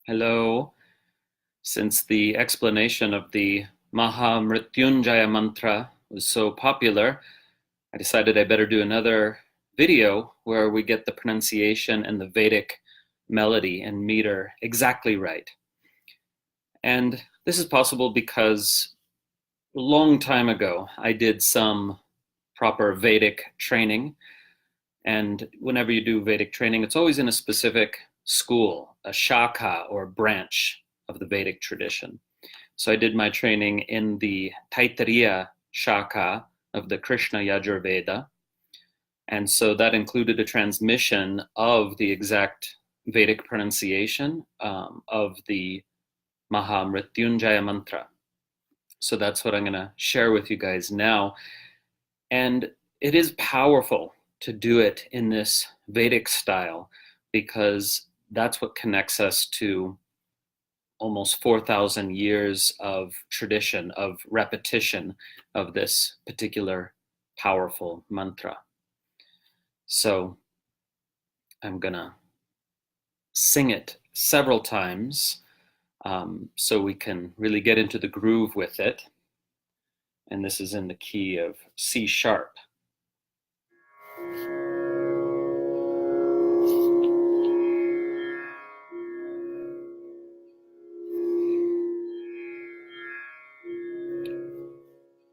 Hello. Since the explanation of the Mahāmrtyuñjaya mantra was so popular, I decided I better do another video where we get the pronunciation and the Vedic melody and meter exactly right. And this is possible because a long time ago I did some proper Vedic training. And whenever you do Vedic training, it's always in a specific school, a shaka or branch of the Vedic tradition. So I did my training in the Taittiriya shaka of the Krishna Yajurveda. And so that included a transmission of the exact Vedic pronunciation of the Mahāmrtyuñjaya mantra. So that's what I'm going to share with you guys now. And it is powerful to do it in this Vedic style because that's what connects us to almost 4,000 years of tradition, of repetition of this particular powerful mantra. So I'm gonna sing it several times so we can really get into the groove with it. And this is in the key of C sharp.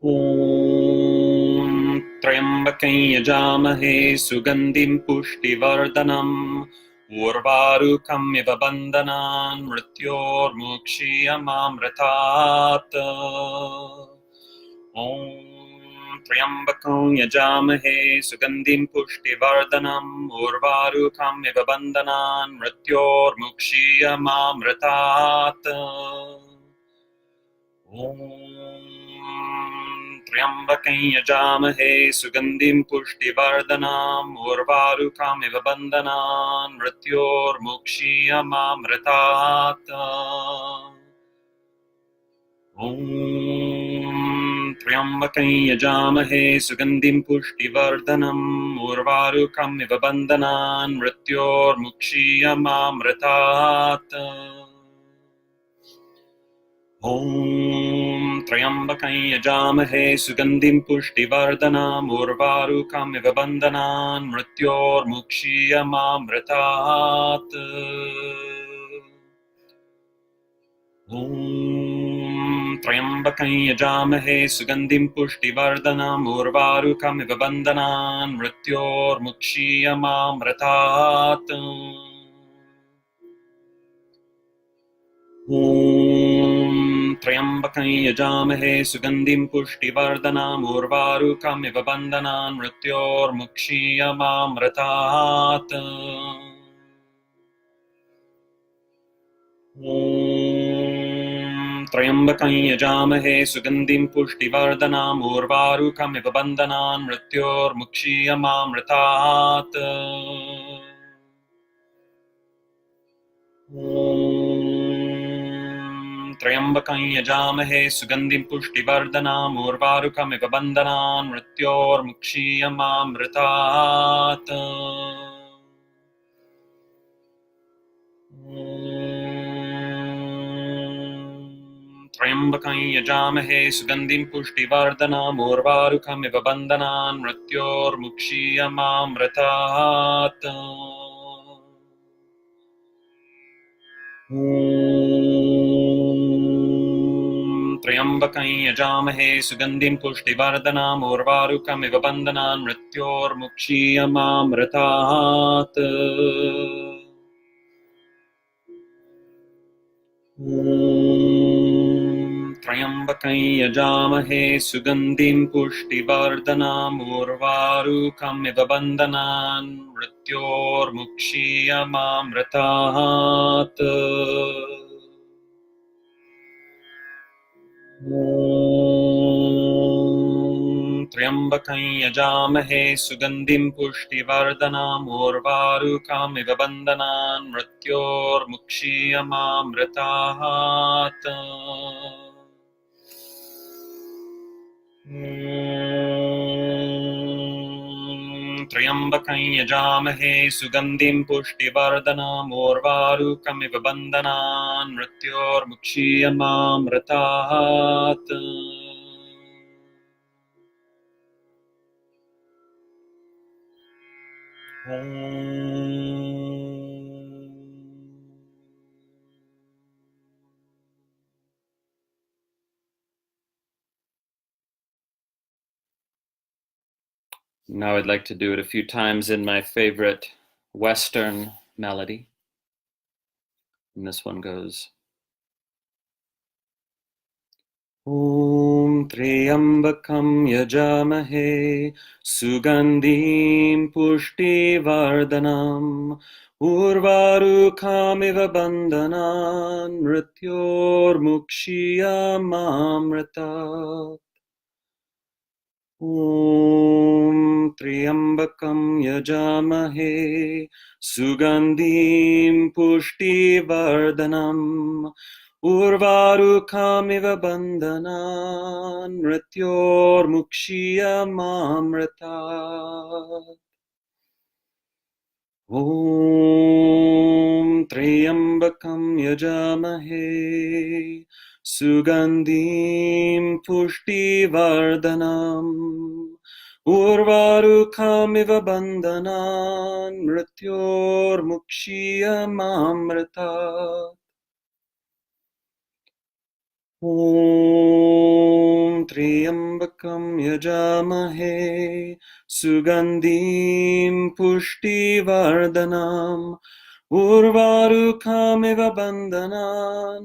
ॐ त्र्यम्बकं यजामहे सुगन्धिं पुष्टिवर्धनम् उर्वारुकमिव बन्धनान् मृत्योर्मुक्षीयमामृतात् ॐ त्र्यम्बकं यजामहे सुगन्धिं पुष्टिवर्धनम् उर्वारुकमिव बन्धनान् मृत्योर्मुक्षीयमामृतात् ॐ त्र्यम्बकं यजामहे सुगन्धिं पुष्टिवर्धनम् उर्वारुकमिव बन्धनान् मृत्योर्मुक्षीयमामृतात् ॐ त्र्यम्बकं यजामहे सुगन्धिं पुष्टिवर्धनम् उर्वारुकमिव बन्धनान् मृत्योर्मुक्षीयमामृतात् ॐ त्र्यम्बकं यजामहे सुगन्धिं पुष्टिवर्धनम् उर्वारुकमिव बन्धनान् मृत्योर्मुक्षीयमामृतात् ॐ त्र्यम्बकं यजामहे सुगन्धिं पुष्टिवर्धनम् उर्वारुकमिव बन्धनान् मृत्योर्मुक्षीयमामृतात् ॐ त्र्यम्बकं यजामहे सुगन्धिं पुष्टिवर्धनम् उर्वारुकमिव बन्धनान् मृत्योर्मुक्षीयमामृतात् ॐ त्र्यम्बकं यजामहे सुगन्धिं पुष्टिवर्धनम् उर्वारुकमिव बन्धनान् मृत्योर्मुक्षीयमामृतात् त्र्यम्बकं यजामहे सुगन्धिं पुष्टिवर्धनम् उर्वारुकमिव बन्धनान् मृत्योर्मुक्षीयमामृतात् त्र्यम्बकं यजामहे सुगन्धिं पुष्टिवर्धनम् उर्वारुकमिव बन्धनान् मृत्योर्मुक्षीयमामृतात् त्र्यम्बकं यजामहे सुगन्धिं पुष्टिवर्धनम् उर्वारुकमिव बन्धनान् मृत्योर्मुक्षीयमामृतात् त्र्यम्बकं यजामहे सुगन्धिं पुष्टिवर्धनम् उर्वारुकमिव बन्धनान् मृत्योर्मुक्षीयमामृतात् त्र्यम्बकं यजामहे सुगन्धिं पुष्टिवर्धनम् उर्वारुकमिव बन्धनान् मृत्योर्मुक्षीयमामृतात् त्र्यम्बकं यजामहे सुगन्धिं पुष्टिवर्धनम् उर्वारुकमिव बन्धनान् मृत्योर्मुक्षीयमामृतात् Now I'd like to do it a few times in my favorite Western melody. And this one goes Om Triambakam Yajamahe Sugandhim Pushtivardhanam Urvarukamiva Bandhanan Mrityormukshiyamamrita Om Triambakam Yajamahe Sugandhim Pushtivardhanam Urvarukamiva Bandhanan Mrityormukshiyamamrita Om Triambakam Yajamahe Sugandhim Pushtivardhanam Urvarukamiva Bandhanan Mrityormukshiyamamrita Om Triambakam Yajamahe Sugandhim Pushtivardhanam Urvarukamiva Bandhanan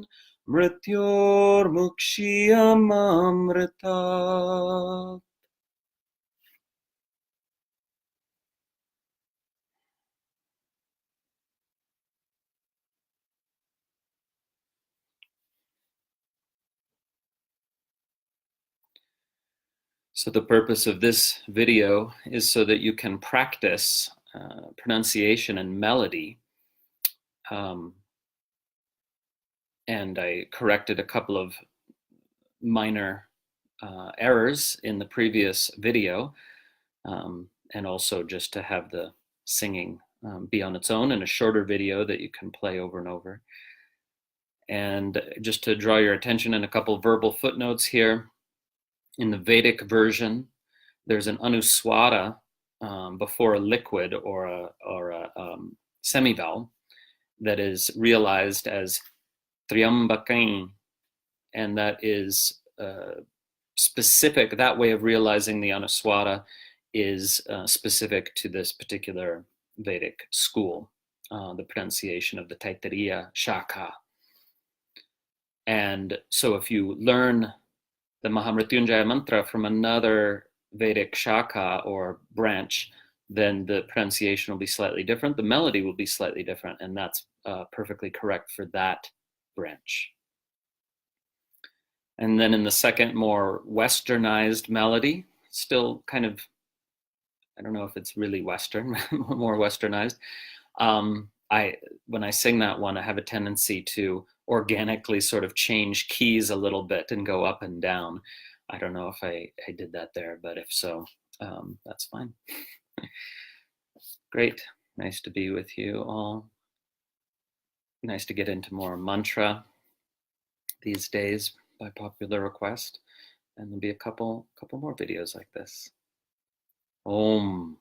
Mrityormukshiyamamrita So the purpose of this video is so that you can practice pronunciation and melody. And I corrected a couple of minor errors in the previous video, and also just to have the singing be on its own in a shorter video that you can play over and over. And just to draw your attention in a couple verbal footnotes here, in the Vedic version, there's an anuswara before a liquid or a semivowel that is realized as triambakain, and that is specific. That way of realizing the anuswara is specific to this particular Vedic school, the pronunciation of the Taittiriya Shaka. And so if you learn the Mahāmrtyuñjaya mantra from another Vedic Shaka or branch, then the pronunciation will be slightly different. The melody will be slightly different, and that's perfectly correct for that branch. And then in the second, more westernized melody, still kind of, I don't know if it's really Western, more westernized. When I sing that one, I have a tendency to organically sort of change keys a little bit and go up and down. I don't know if I did that there, but if so, that's fine. Great. Nice to be with you all. Nice to get into more mantra these days by popular request. And there'll be a couple more videos like this. Om.